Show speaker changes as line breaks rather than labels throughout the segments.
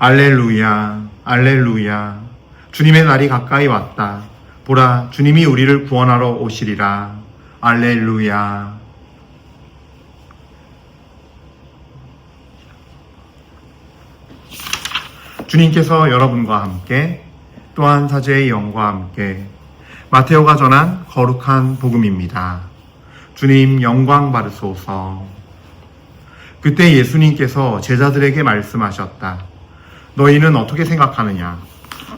알렐루야, 알렐루야. 주님의 날이 가까이 왔다. 보라, 주님이 우리를 구원하러 오시리라. 알렐루야. 주님께서 여러분과 함께 또한 사제의 영과 함께 마테오가 전한 거룩한 복음입니다. 주님 영광 받으소서. 그때 예수님께서 제자들에게 말씀하셨다. 너희는 어떻게 생각하느냐?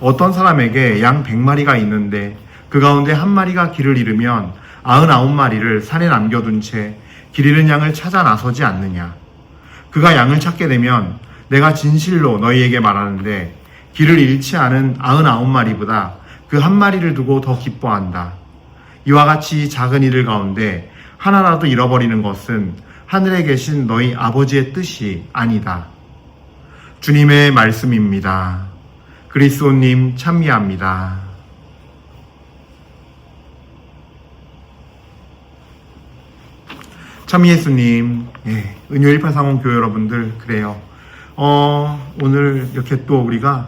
어떤 사람에게 양 100마리가 있는데 그 가운데 한 마리가 길을 잃으면 99마리를 산에 남겨둔 채 길 잃은 양을 찾아 나서지 않느냐? 그가 양을 찾게 되면 내가 진실로 너희에게 말하는데 길을 잃지 않은 99마리보다 그 한 마리를 두고 더 기뻐한다. 이와 같이 작은 이들 가운데 하나라도 잃어버리는 것은 하늘에 계신 너희 아버지의 뜻이 아니다. 주님의 말씀입니다. 그리스도님 찬미합니다. 참미예수님, 은효 1830 교회 여러분들, 그래요. 오늘 이렇게 또 우리가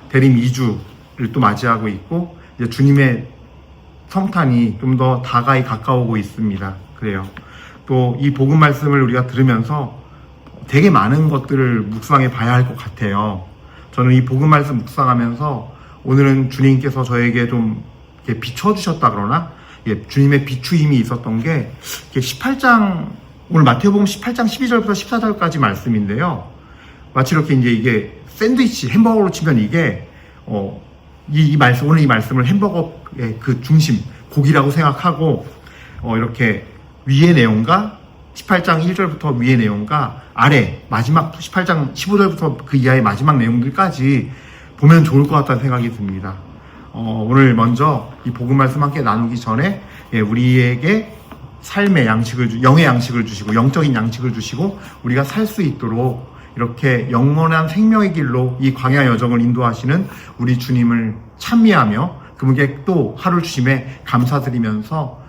대림 2주를 또 맞이하고 있고, 이제 주님의 성탄이 좀 더 다가이 가까우고 있습니다. 그래요. 또 이 복음 말씀을 우리가 들으면서 되게 많은 것들을 묵상해 봐야 할 것 같아요. 저는 이 복음 말씀 묵상하면서 오늘은 주님께서 저에게 좀 이렇게 비춰주셨다 그러나, 주님의 비추임이 있었던 게 18장, 오늘 마태복음 18장 12절부터 14절까지 말씀인데요. 마치 이렇게 이제 이게 샌드위치, 햄버거로 치면 이게 이 말씀, 오늘 이 말씀을 햄버거의 그 중심, 고기라고 생각하고 이렇게 위의 내용과 18장 1절부터 위의 내용과 아래 마지막 18장 15절부터 그 이하의 마지막 내용들까지 보면 좋을 것 같다는 생각이 듭니다. 오늘 먼저 이 복음 말씀 함께 나누기 전에 우리에게 삶의 양식을, 영의 양식을 주시고 영적인 양식을 주시고 우리가 살 수 있도록 이렇게 영원한 생명의 길로 이 광야 여정을 인도하시는 우리 주님을 찬미하며 그분께 또 하루 주심에 감사드리면서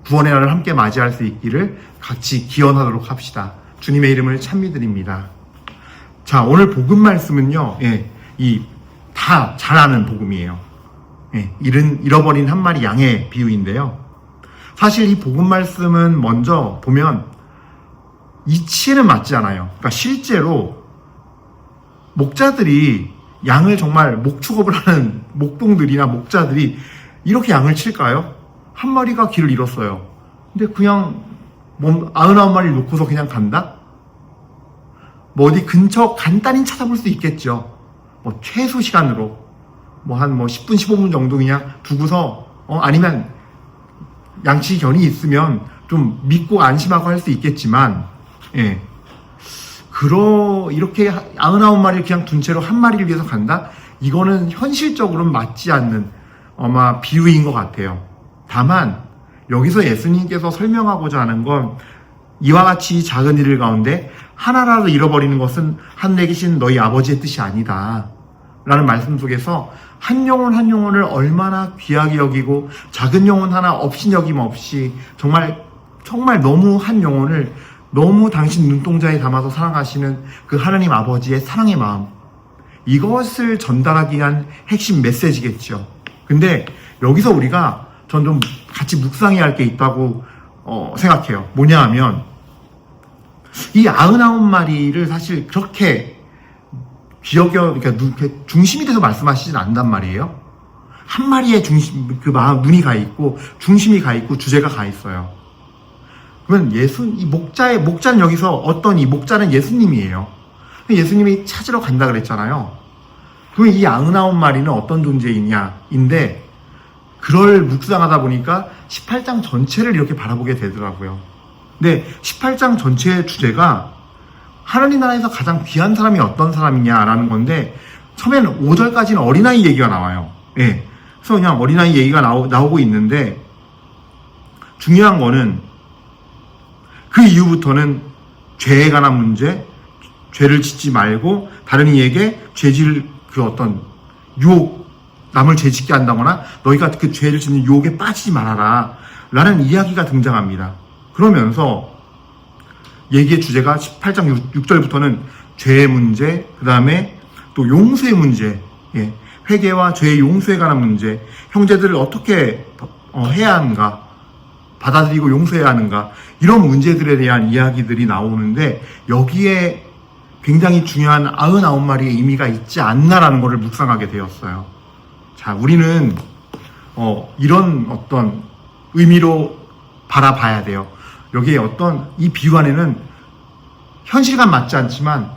구원의 날을 함께 맞이할 수 있기를 같이 기원하도록 합시다. 주님의 이름을 찬미드립니다. 자, 오늘 복음 말씀은요, 이 다 잘 아는 복음이에요. 잃어버린 한 마리 양의 비유인데요. 사실 이 복음 말씀은 먼저 보면 이치에는 맞지 않아요. 그러니까 실제로 목자들이 양을 정말 목축업을 하는 목동들이나 목자들이 이렇게 양을 칠까요? 한 마리가 길을 잃었어요. 근데 그냥 99마리를 놓고서 그냥 간다? 뭐 어디 근처 간단히 찾아볼 수 있겠죠. 뭐 최소 시간으로 한 10분 15분 정도 그냥 두고서 아니면 양치견이 있으면 좀 믿고 안심하고 할 수 있겠지만 이렇게 99마리를 그냥 둔 채로 한 마리를 위해서 간다? 이거는 현실적으로는 맞지 않는 아마 비유인 것 같아요. 다만 여기서 예수님께서 설명하고자 하는 건 이와 같이 작은 일을 가운데 하나라도 잃어버리는 것은 하늘에 계신 너희 아버지의 뜻이 아니다 라는 말씀 속에서 한 영혼 한 영혼을 얼마나 귀하게 여기고 작은 영혼 하나 업신여김 없이 정말 너무 한 영혼을 너무 당신 눈동자에 담아서 사랑하시는 그 하나님 아버지의 사랑의 마음, 이것을 전달하기 위한 핵심 메시지겠죠. 근데 여기서 우리가 전 좀 같이 묵상해야 할 게 있다고 생각해요. 뭐냐 하면 이 99마리를 사실 그렇게 그러니까 중심이 돼서 말씀하시진 않단 말이에요. 한 마리의 중심, 그 마음, 눈이 가 있고 중심이 가 있고 주제가 가 있어요. 그러면 이 목자는 여기서 이 목자는 예수님이에요. 예수님이 찾으러 간다 그랬잖아요. 그러면 이 99마리는 어떤 존재이냐인데, 그걸 묵상하다 보니까 18장 전체를 이렇게 바라보게 되더라고요. 근데 18장 전체의 주제가 하나님 나라에서 가장 귀한 사람이 어떤 사람이냐라는 건데, 처음에는 5절까지는 어린아이 얘기가 나와요. 그래서 그냥 어린아이 얘기가 나오고 있는데, 중요한 거는 그 이후부터는 죄에 관한 문제, 죄를 짓지 말고 다른 이에게 죄질 유혹, 남을 죄짓게 한다거나 너희가 그 죄를 짓는 유혹에 빠지지 말아라 라는 이야기가 등장합니다. 그러면서 얘기의 주제가 18장 6절부터는 죄의 문제, 그 다음에 또 용서의 문제, 예, 회개와 죄의 용서에 관한 문제, 형제들을 어떻게 해야 하는가, 받아들이고 용서해야 하는가, 이런 문제들에 대한 이야기들이 나오는데 여기에 굉장히 중요한 99마리의 의미가 있지 않나라는 것을 묵상하게 되었어요. 자, 우리는 이런 어떤 의미로 바라봐야 돼요. 여기에 어떤 이 비유 안에는 현실과 맞지 않지만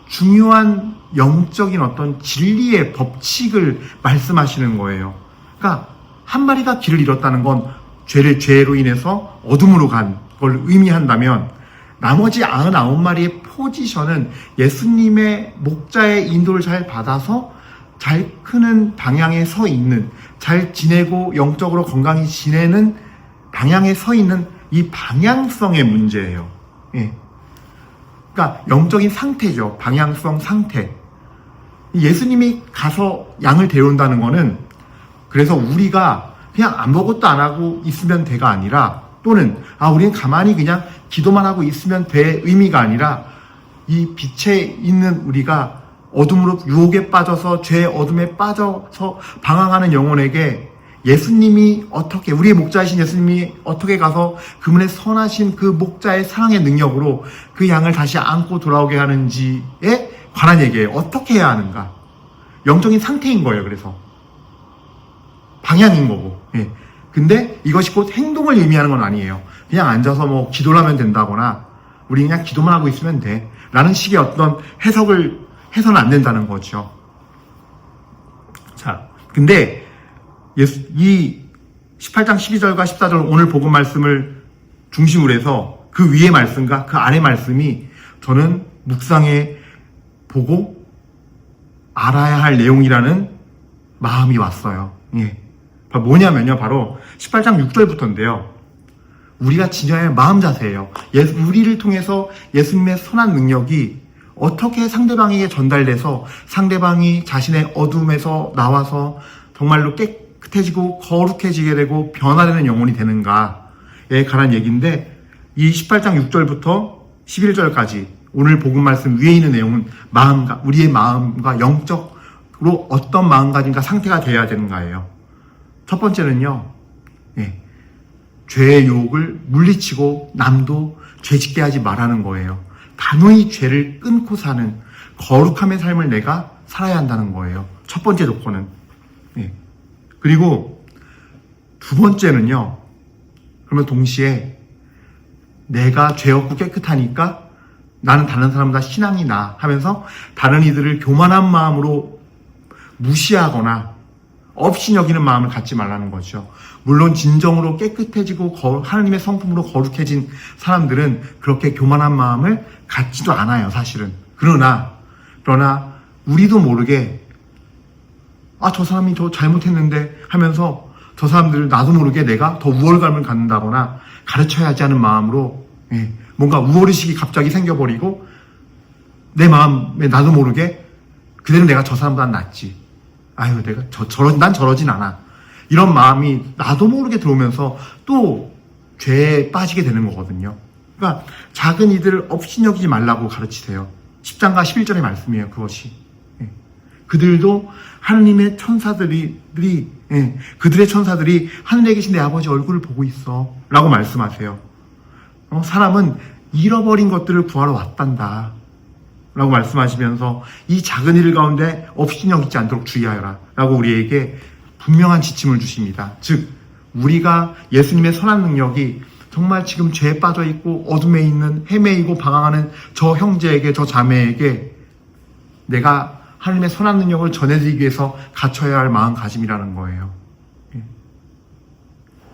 중요한 영적인 어떤 진리의 법칙을 말씀하시는 거예요. 그러니까 한 마리가 길을 잃었다는 건 죄로 인해서 어둠으로 간 걸 의미한다면 나머지 99마리의 포지션은 예수님의 목자의 인도를 잘 받아서 잘 크는 방향에 서 있는, 잘 지내고 영적으로 건강히 지내는 방향에 서 있는 이 방향성의 문제예요. 예. 그러니까 영적인 상태죠. 방향성 상태. 예수님이 가서 양을 데려온다는 거는 그래서 우리가 그냥 아무것도 안 하고 있으면 돼가 아니라, 또는 우리는 가만히 그냥 기도만 하고 있으면 돼 의미가 아니라, 이 빛에 있는 우리가 어둠으로 유혹에 빠져서 죄의 어둠에 빠져서 방황하는 영혼에게 예수님이 어떻게, 우리의 목자이신 예수님이 어떻게 가서 그분의 선하신 그 목자의 사랑의 능력으로 그 양을 다시 안고 돌아오게 하는지에 관한 얘기예요. 어떻게 해야 하는가. 영적인 상태인 거예요. 그래서 방향인 거고. 예. 근데 이것이 곧 행동을 의미하는 건 아니에요. 그냥 앉아서 뭐 기도를 하면 된다거나 우리 그냥 기도만 하고 있으면 돼 라는 식의 어떤 해석을 해서는 안 된다는 거죠. 자, 근데 이 18장 12절과 14절 오늘 복음 말씀을 중심으로 해서 그 위의 말씀과 그 아래 말씀이 저는 묵상해 보고 알아야 할 내용이라는 마음이 왔어요. 예. 뭐냐면요, 바로 18장 6절부터인데요. 우리가 지녀야 할 마음 자세예요. 우리를 통해서 예수님의 선한 능력이 어떻게 상대방에게 전달돼서 상대방이 자신의 어둠에서 나와서 정말로 깨끗해지고 거룩해지게 되고 변화되는 영혼이 되는가에 관한 얘기인데, 이 18장 6절부터 11절까지 오늘 복음 말씀 위에 있는 내용은 우리의 마음과 영적으로 어떤 마음가짐과 상태가 되어야 되는가예요. 첫 번째는요, 예, 죄의 유혹을 물리치고 남도 죄짓게 하지 말라는 거예요. 단호히 죄를 끊고 사는 거룩함의 삶을 내가 살아야 한다는 거예요. 첫 번째 조건은. 예. 그리고 두 번째는요, 그러면 동시에 내가 죄 없고 깨끗하니까 나는 다른 사람보다 신앙이 나 하면서 다른 이들을 교만한 마음으로 무시하거나 없이 여기는 마음을 갖지 말라는 거죠. 물론 진정으로 깨끗해지고 하나님의 성품으로 거룩해진 사람들은 그렇게 교만한 마음을 갖지도 않아요, 사실은. 그러나 우리도 모르게 저 사람이 저 잘못했는데 하면서 저 사람들을 나도 모르게 내가 더 우월감을 갖는다거나 가르쳐야지 하는 마음으로, 예, 뭔가 우월의식이 갑자기 생겨버리고 내 마음에 나도 모르게 그대로 내가 저 사람보다 낫지, 내가 난 저러진 않아, 이런 마음이 나도 모르게 들어오면서 또 죄에 빠지게 되는 거거든요. 그러니까 작은 이들을 업신여기지 말라고 가르치세요. 10장과 11절의 말씀이에요, 그것이. 예. 그들도 하느님의 천사들이, 예, 그들의 천사들이 하늘에 계신 내 아버지 얼굴을 보고 있어 라고 말씀하세요. 사람은 잃어버린 것들을 구하러 왔단다 라고 말씀하시면서 이 작은 일 가운데 업신여기지 않도록 주의하여라 라고 우리에게 분명한 지침을 주십니다. 즉, 우리가 예수님의 선한 능력이 정말 지금 죄에 빠져 있고 어둠에 있는 헤매이고 방황하는 저 형제에게, 저 자매에게 내가 하나님의 선한 능력을 전해드리기 위해서 갖춰야 할 마음가짐이라는 거예요.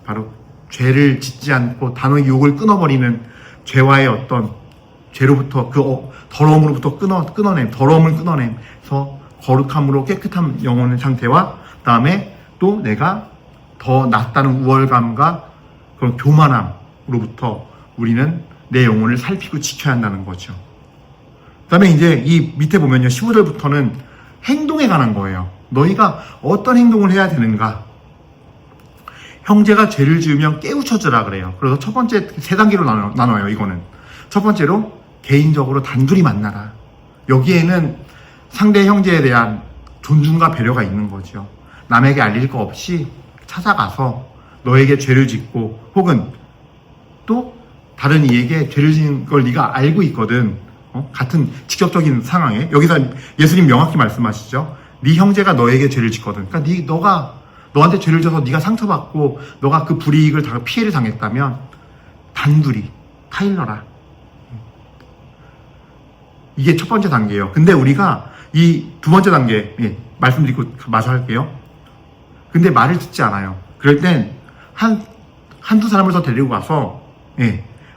바로 죄를 짓지 않고 단호히 유혹을 끊어버리는 죄와의 어떤 죄로부터 그 더러움으로부터 더러움을 끊어내서 거룩함으로 깨끗한 영혼의 상태와 그다음에 또 내가 더 낫다는 우월감과 그런 교만함으로부터 우리는 내 영혼을 살피고 지켜야 한다는 거죠. 그다음에 이제 이 밑에 보면요, 15절부터는 행동에 관한 거예요. 너희가 어떤 행동을 해야 되는가? 형제가 죄를 지으면 깨우쳐주라 그래요. 그래서 첫 번째 세 단계로 나눠요. 이거는 첫 번째로 개인적으로 단둘이 만나라. 여기에는 상대 형제에 대한 존중과 배려가 있는 거죠. 남에게 알릴 거 없이 찾아가서 너에게 죄를 짓고 혹은 또 다른 이에게 죄를 지은 걸 네가 알고 있거든. 같은 직접적인 상황에 여기서 예수님 명확히 말씀하시죠. 네 형제가 너에게 죄를 짓거든. 그러니까 너가 너한테 죄를 져서 네가 상처받고 너가 그 불이익을 피해를 당했다면 단둘이 타일러라. 이게 첫 번째 단계예요. 근데 우리가 이 두 번째 단계 말씀드리고 마저 할게요. 근데 말을 듣지 않아요. 그럴 땐 한두 사람을 더 데리고 가서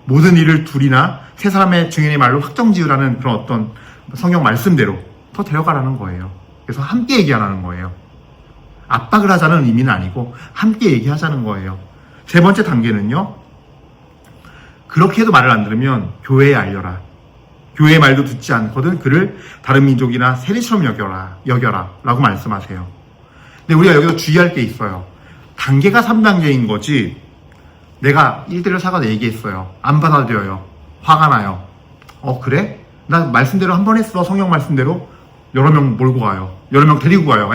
모든 일을 둘이나 세 사람의 증인의 말로 확정 지으라는 그런 어떤 성경 말씀대로 더 데려가라는 거예요. 그래서 함께 얘기하라는 거예요. 압박을 하자는 의미는 아니고 함께 얘기하자는 거예요. 세 번째 단계는요. 그렇게 해도 말을 안 들으면 교회에 알려라. 교회의 말도 듣지 않거든 그를 다른 민족이나 세리처럼 여겨라 라고 말씀하세요. 근데 우리가 여기서 주의할 게 있어요. 단계가 3단계인 거지 내가 1대1 사과도 얘기했어요. 안 받아들여요. 화가 나요. 그래? 나 말씀대로 한 번 했어. 성경 말씀대로 여러 명 몰고 가요. 여러 명 데리고 가요.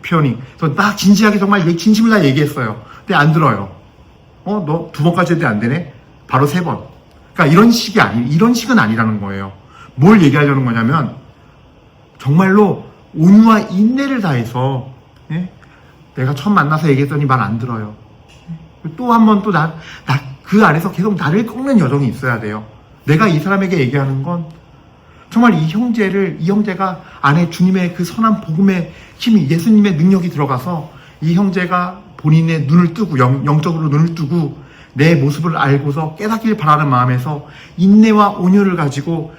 표현이. 그래서 나 진지하게 정말 진심을 다 얘기했어요. 근데 안 들어요. 너 두 번까지 해도 안 되네? 바로 3번. 그러니까 이런 식은 아니라는 거예요. 뭘 얘기하려는 거냐면 정말로 온유와 인내를 다해서 내가 처음 만나서 얘기했더니 말 안 들어요. 또 한 번 또 그 안에서 계속 나를 꺾는 여정이 있어야 돼요. 내가 이 사람에게 얘기하는 건 정말 이 형제가 안에 주님의 그 선한 복음의 힘이 예수님의 능력이 들어가서 이 형제가 본인의 눈을 뜨고 영적으로 눈을 뜨고 내 모습을 알고서 깨닫길 바라는 마음에서 인내와 온유를 가지고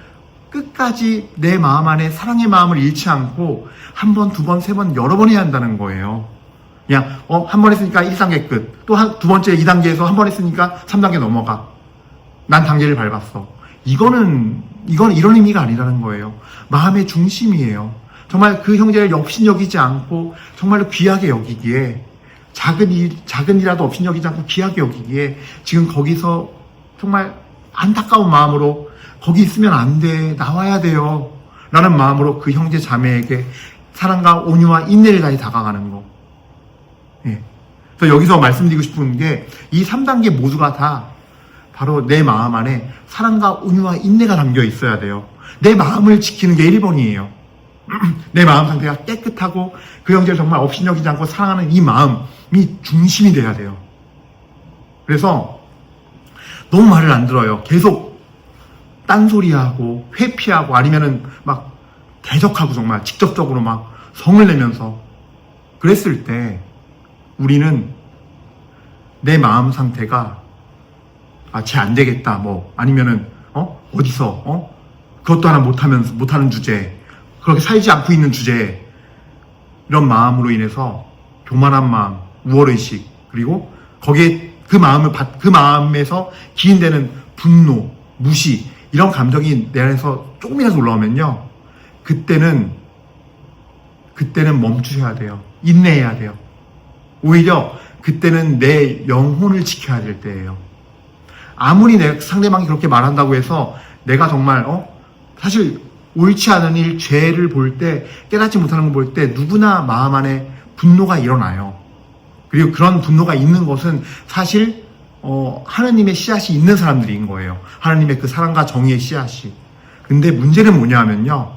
끝까지 내 마음 안에 사랑의 마음을 잃지 않고 한 번, 두 번, 세 번, 여러 번 해야 한다는 거예요. 그냥 한 번 했으니까 1단계 끝. 또 두 번째 2단계에서 한 번 했으니까 3단계 넘어가. 난 단계를 밟았어. 이건 이런 의미가 아니라는 거예요. 마음의 중심이에요. 정말 그 형제를 업신여기지 않고 정말로 귀하게 여기기에 작은 일이라도 업신여기지 않고 귀하게 여기기에 지금 거기서 정말 안타까운 마음으로 거기 있으면 안 돼. 나와야 돼요. 라는 마음으로 그 형제 자매에게 사랑과 온유와 인내를 다해 다가가는 거. 그래서 여기서 말씀드리고 싶은 게 이 3단계 모두가 다 바로 내 마음 안에 사랑과 온유와 인내가 담겨 있어야 돼요. 내 마음을 지키는 게 1번이에요. 내 마음 상태가 깨끗하고 그 형제를 정말 업신여기지 않고 사랑하는 이 마음이 중심이 돼야 돼요. 그래서 너무 말을 안 들어요. 계속 딴소리하고 회피하고 아니면은 막 대적하고 정말 직접적으로 막 성을 내면서 그랬을 때 우리는 내 마음 상태가 쟤 안 되겠다 뭐 아니면은 어디서 그것도 하나 못하는 주제 그렇게 살지 않고 있는 주제 이런 마음으로 인해서 교만한 마음 우월의식 그리고 거기에 그 마음에서 기인되는 분노 무시 이런 감정이 내 안에서 조금이라도 올라오면요 그때는 멈추셔야 돼요. 인내해야 돼요. 오히려 그때는 내 영혼을 지켜야 될 때예요. 아무리 상대방이 그렇게 말한다고 해서 내가 정말 사실 옳지 않은 일, 죄를 볼 때 깨닫지 못하는 걸 볼 때 누구나 마음 안에 분노가 일어나요. 그리고 그런 분노가 있는 것은 사실 하나님의 씨앗이 있는 사람들인 거예요. 하나님의 그 사랑과 정의의 씨앗이. 근데 문제는 뭐냐 하면요.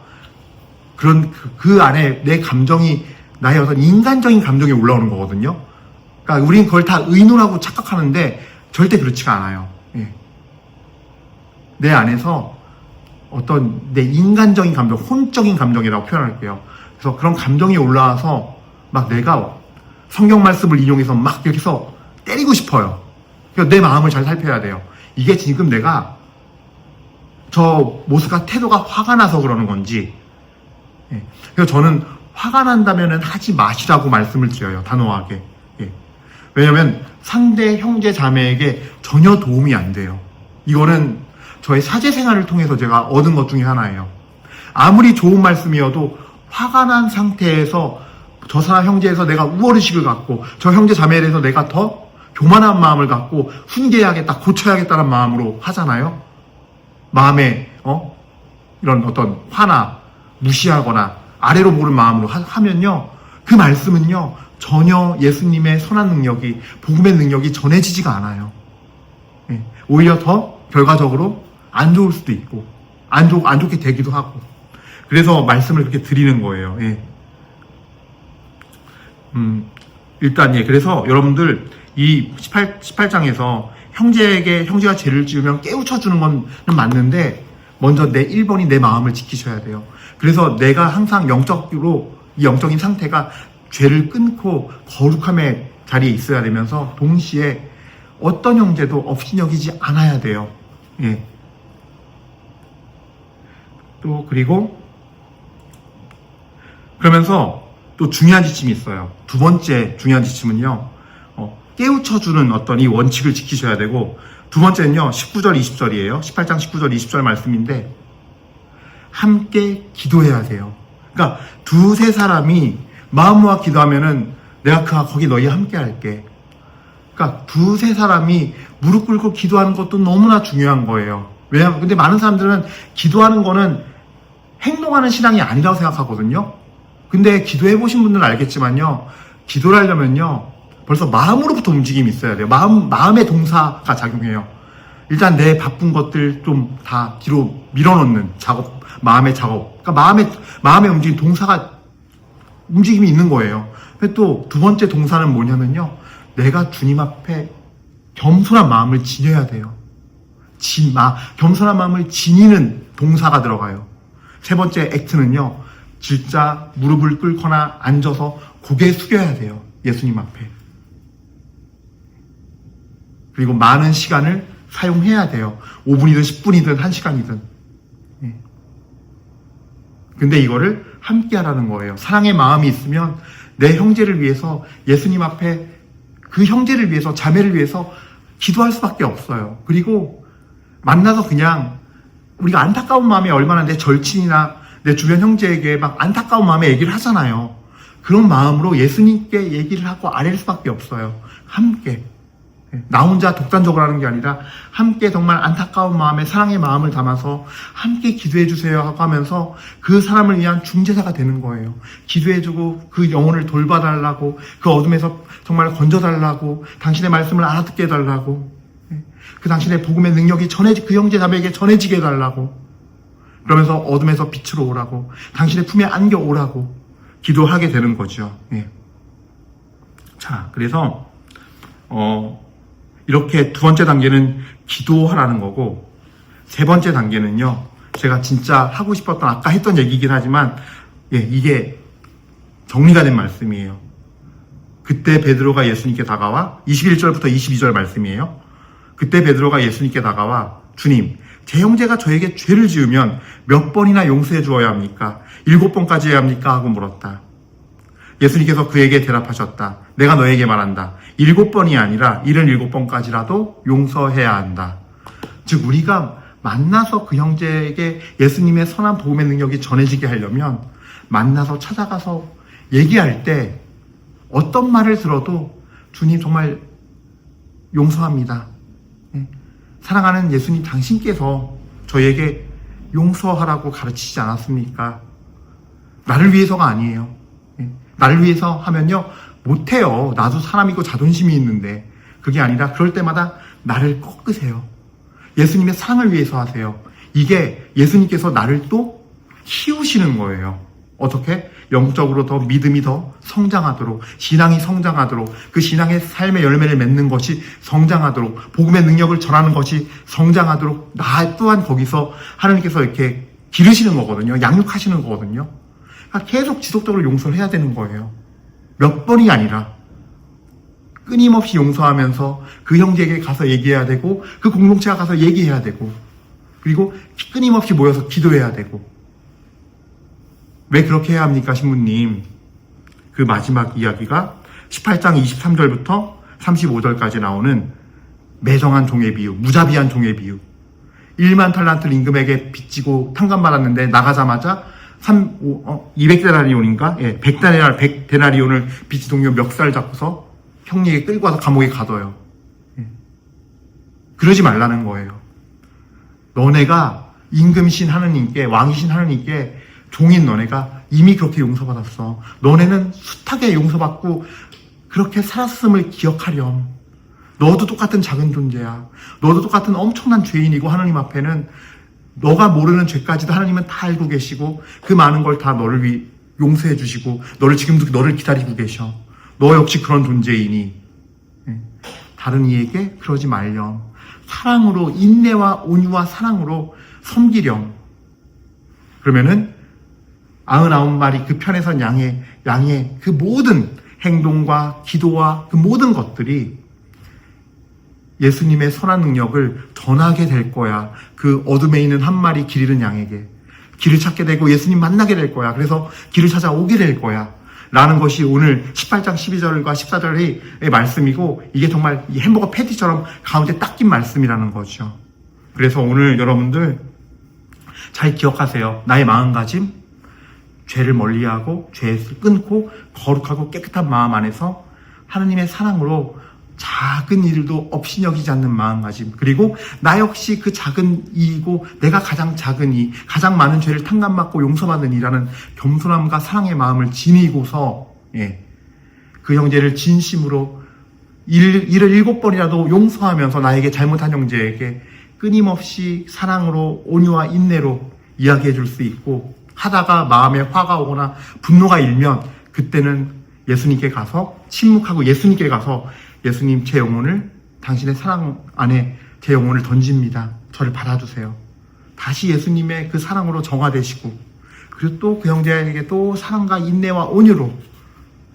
그 안에 내 감정이 나의 어떤 인간적인 감정이 올라오는 거거든요. 그러니까 우린 그걸 다 의노라고 착각하는데 절대 그렇지가 않아요. 내 안에서 어떤 내 인간적인 감정, 혼적인 감정이라고 표현할게요. 그래서 그런 감정이 올라와서 막 내가 성경 말씀을 인용해서 막 이렇게 해서 때리고 싶어요. 그러니까 내 마음을 잘 살펴야 돼요. 이게 지금 내가 저 모습과 태도가 화가 나서 그러는 건지. 그래서 저는 화가 난다면은 하지 마시라고 말씀을 드려요. 단호하게. 왜냐면 상대 형제 자매에게 전혀 도움이 안 돼요. 이거는 저의 사제 생활을 통해서 제가 얻은 것 중에 하나예요. 아무리 좋은 말씀이어도 화가 난 상태에서 저 사람 형제에서 내가 우월의식을 갖고 저 형제 자매에 대해서 내가 더 교만한 마음을 갖고 훈계해야겠다, 고쳐야겠다는 마음으로 하잖아요. 마음에 이런 어떤 화나 무시하거나 아래로 보는 마음으로 하면요. 그 말씀은요. 전혀 예수님의 선한 능력이, 복음의 능력이 전해지지가 않아요. 예. 오히려 더 결과적으로 안 좋을 수도 있고, 안 좋게 되기도 하고. 그래서 말씀을 그렇게 드리는 거예요. 예. 일단, 예. 그래서 여러분들, 이 18장에서 형제가 죄를 지으면 깨우쳐주는 건 맞는데, 먼저 내 1번이 내 마음을 지키셔야 돼요. 그래서 내가 항상 영적으로, 이 영적인 상태가 죄를 끊고 거룩함의 자리에 있어야 되면서, 동시에 어떤 형제도 업신여기지 않아야 돼요. 예. 또, 그리고, 그러면서 또 중요한 지침이 있어요. 두 번째 중요한 지침은요, 깨우쳐주는 어떤 이 원칙을 지키셔야 되고, 두 번째는요, 19절, 20절이에요. 18장 19절, 20절 말씀인데, 함께 기도해야 돼요. 그러니까, 두세 사람이 마음 모아 기도하면은, 내가 거기 너희 함께 할게. 그러니까, 두세 사람이 무릎 꿇고 기도하는 것도 너무나 중요한 거예요. 왜냐면, 근데 많은 사람들은 기도하는 거는 행동하는 신앙이 아니라고 생각하거든요. 근데 기도해보신 분들은 알겠지만요, 기도를 하려면요, 벌써 마음으로부터 움직임이 있어야 돼요. 마음의 동사가 작용해요. 일단 내 바쁜 것들 좀 다 뒤로 밀어놓는 작업, 마음의 작업. 그러니까 마음의 움직임, 움직임이 있는 거예요. 근데 또 두 번째 동사는 뭐냐면요, 내가 주님 앞에 겸손한 마음을 지녀야 돼요. 겸손한 마음을 지니는 동사가 들어가요. 세 번째 액트는요, 진짜 무릎을 꿇거나 앉아서 고개 숙여야 돼요. 예수님 앞에. 그리고 많은 시간을 사용해야 돼요. 5분이든 10분이든 1시간이든. 예. 근데 이거를 함께 하라는 거예요. 사랑의 마음이 있으면 내 형제를 위해서, 예수님 앞에 그 형제를 위해서, 자매를 위해서 기도할 수밖에 없어요. 그리고 만나서 그냥 우리가 안타까운 마음에 얼마나 내 절친이나 내 주변 형제에게 막 안타까운 마음에 얘기를 하잖아요. 그런 마음으로 예수님께 얘기를 하고 아랠 수밖에 없어요. 함께. 나 혼자 독단적으로 하는 게 아니라 함께 정말 안타까운 마음에 사랑의 마음을 담아서 함께 기도해 주세요 하고 하면서 그 사람을 위한 중재자가 되는 거예요. 기도해주고 그 영혼을 돌봐달라고, 그 어둠에서 정말 건져달라고, 당신의 말씀을 알아듣게 해달라고, 그 당신의 복음의 능력이 그 형제 자매에게 전해지게 해달라고, 그러면서 어둠에서 빛으로 오라고, 당신의 품에 안겨 오라고 기도하게 되는 거죠. 예. 자, 그래서 이렇게 두 번째 단계는 기도하라는 거고, 세 번째 단계는요, 제가 진짜 하고 싶었던, 아까 했던 얘기긴 하지만, 예, 이게 정리가 된 말씀이에요. 그때 베드로가 예수님께 다가와, 21절부터 22절 말씀이에요. 그때 베드로가 예수님께 다가와, 주님, 제 형제가 저에게 죄를 지으면 몇 번이나 용서해 주어야 합니까? 7번까지 해야 합니까? 하고 물었다. 예수님께서 그에게 대답하셨다. 내가 너에게 말한다. 7번이 아니라 77번까지라도 용서해야 한다. 즉, 우리가 만나서 그 형제에게 예수님의 선한 복음의 능력이 전해지게 하려면, 만나서 찾아가서 얘기할 때 어떤 말을 들어도 주님 정말 용서합니다. 사랑하는 예수님, 당신께서 저에게 용서하라고 가르치지 않았습니까? 나를 위해서가 아니에요. 나를 위해서 하면요, 못해요. 나도 사람이고 자존심이 있는데. 그게 아니라 그럴 때마다 나를 꺾으세요. 예수님의 사랑을 위해서 하세요. 이게 예수님께서 나를 또 키우시는 거예요. 어떻게? 영적으로 더 믿음이 더 성장하도록, 신앙이 성장하도록, 그 신앙의 삶의 열매를 맺는 것이 성장하도록, 복음의 능력을 전하는 것이 성장하도록, 나 또한 거기서 하나님께서 이렇게 기르시는 거거든요. 양육하시는 거거든요. 그러니까 계속 지속적으로 용서를 해야 되는 거예요. 몇 번이 아니라 끊임없이 용서하면서 그 형제에게 가서 얘기해야 되고, 그 공동체가 가서 얘기해야 되고, 그리고 끊임없이 모여서 기도해야 되고. 왜 그렇게 해야 합니까, 신부님? 그 마지막 이야기가 18장 23절부터 35절까지 나오는 매정한 종의 비유, 무자비한 종의 비유. 1만 탈란트를 임금에게 빚지고 탕감받았는데 나가자마자 200데나리온인가? 예, 100데나리온을 빚진 동료 멱살 잡고서 형님에게 끌고 와서 감옥에 가둬요. 예. 그러지 말라는 거예요. 너네가 임금이신 하느님께, 왕이신 하느님께 종인 너네가 이미 그렇게 용서받았어. 너네는 숱하게 용서받고 그렇게 살았음을 기억하렴. 너도 똑같은 작은 존재야. 너도 똑같은 엄청난 죄인이고 하나님 앞에는 너가 모르는 죄까지도 하나님은 다 알고 계시고 그 많은 걸 다 너를 위해 용서해 주시고 지금도 너를 기다리고 계셔. 너 역시 그런 존재이니 다른 이에게 그러지 말렴. 사랑으로 인내와 온유와 사랑으로 섬기렴. 그러면은 99마리 그 편에 선 양의 그 모든 행동과 기도와 그 모든 것들이 예수님의 선한 능력을 전하게 될 거야. 그 어둠에 있는 한 마리 길 잃은 양에게 길을 찾게 되고 예수님 만나게 될 거야. 그래서 길을 찾아오게 될 거야. 라는 것이 오늘 18장 12절과 14절의 말씀이고 이게 정말 이 햄버거 패티처럼 가운데 딱 낀 말씀이라는 거죠. 그래서 오늘 여러분들 잘 기억하세요. 나의 마음가짐, 죄를 멀리하고 죄를 끊고 거룩하고 깨끗한 마음 안에서 하나님의 사랑으로 작은 일도 업신여기지 않는 마음가짐, 그리고 나 역시 그 작은 이이고 내가 가장 작은 이, 가장 많은 죄를 탕감받고 용서받는 이라는 겸손함과 사랑의 마음을 지니고서 그 형제를 진심으로 일을 7번이라도 용서하면서 나에게 잘못한 형제에게 끊임없이 사랑으로 온유와 인내로 이야기해 줄 수 있고, 하다가 마음에 화가 오거나 분노가 일면 그때는 예수님께 가서 침묵하고 예수님께 가서 예수님, 제 영혼을 당신의 사랑 안에 제 영혼을 던집니다. 저를 받아주세요. 다시 예수님의 그 사랑으로 정화되시고, 그리고 또 그 형제에게 또 사랑과 인내와 온유로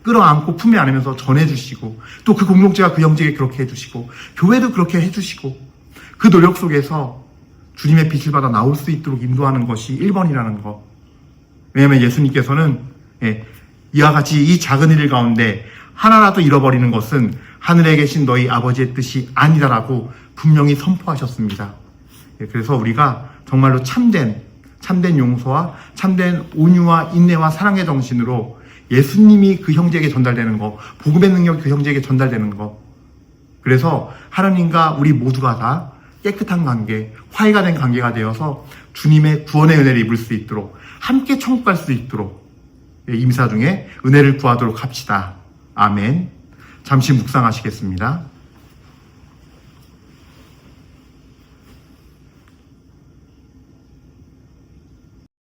끌어안고 품에 안으면서 전해주시고, 또 그 공동체가 그 형제에게 그렇게 해주시고, 교회도 그렇게 해주시고, 그 노력 속에서 주님의 빛을 받아 나올 수 있도록 인도하는 것이 1번이라는 거. 왜냐하면 예수님께서는 이와 같이 이 작은 일 가운데 하나라도 잃어버리는 것은 하늘에 계신 너희 아버지의 뜻이 아니다라고 분명히 선포하셨습니다. 그래서 우리가 정말로 참된 용서와 참된 온유와 인내와 사랑의 정신으로 예수님이 그 형제에게 전달되는 거, 복음의 능력이 그 형제에게 전달되는 거, 그래서 하나님과 우리 모두가 다 깨끗한 관계, 화해가 된 관계가 되어서 주님의 구원의 은혜를 입을 수 있도록, 함께 천국 갈 수 있도록 임사 중에 은혜를 구하도록 합시다. 아멘. 잠시 묵상하시겠습니다.